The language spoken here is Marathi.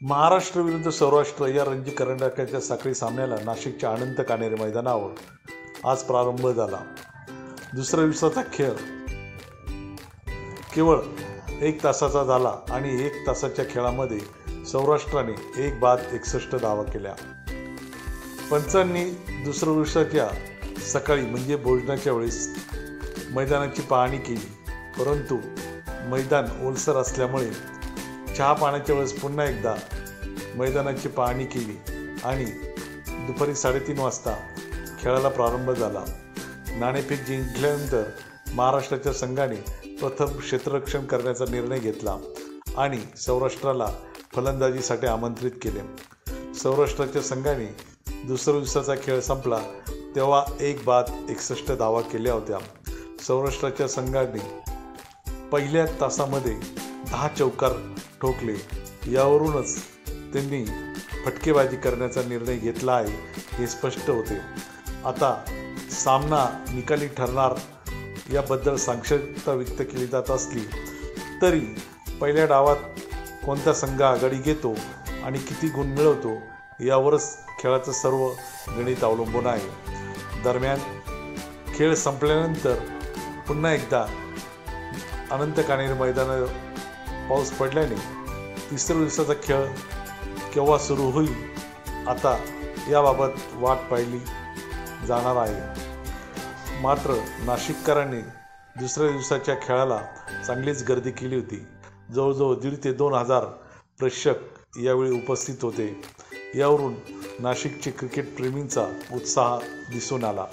महाराष्ट्र विरुद्ध सौराष्ट्र या रणजी करंडकाच्या साखळी सामन्याला नाशिकच्या अनंत कानेरी मैदानावर आज प्रारंभ झाला. दुसऱ्या दिवसाचा खेळ केवळ 1 तासाचा झाला आणि 1 तासाच्या खेळामध्ये सौराष्ट्राने 1 बाद 61 धावा केल्या. पंचांनी दुसऱ्या दिवसाच्या सकाळी म्हणजे भोजनाच्या वेळेस मैदानाची पाहणी केली, परंतु मैदान ओलसर असल्यामुळे चहा पाण्याच्या वेळेस पुन्हा एकदा मैदानाची पाहणी केली आणि दुपारी 3:30 वाजता खेळाला प्रारंभ झाला. नाणेफेक जिंकल्यानंतर महाराष्ट्राच्या संघाने प्रथम क्षेत्ररक्षण करण्याचा निर्णय घेतला आणि सौराष्ट्राला फलंदाजीसाठी आमंत्रित केले. सौराष्ट्राच्या संघाने दुसऱ्या दिवसाचा खेळ संपला तेव्हा 1 बाद 61 धावा केल्या होत्या. सौराष्ट्राच्या संघाने पहिल्या तासामध्ये 10 चौकार ठोकले. यावरूनच त्यांनी फटकेबाजी करण्याचा निर्णय घेतला आहे हे स्पष्ट होते. आता सामना निकाली ठरणार याबद्दल साक्षरता व्यक्त केली जात असली तरी पहिल्या डावात कोणता संघ आघाडी घेतो आणि किती गुण मिळवतो यावरच खेळाचं सर्व गणित अवलंबून आहे. दरम्यान खेळ संपल्यानंतर पुन्हा एकदा अनंत कानेरी मैदानावर पाऊस पडल्याने तिसऱ्या दिवसाचा खेळ केव्हा सुरू होईल आता याबाबत वाट पाहिली जाणार आहे. मात्र नाशिककरांनी दुसऱ्या दिवसाच्या खेळाला चांगलीच गर्दी केली होती. जवळजवळ 1,500 ते 2,000 प्रेक्षक यावेळी उपस्थित होते. यावरून नाशिकचे क्रिकेट प्रेमींचा उत्साह दिसून आला.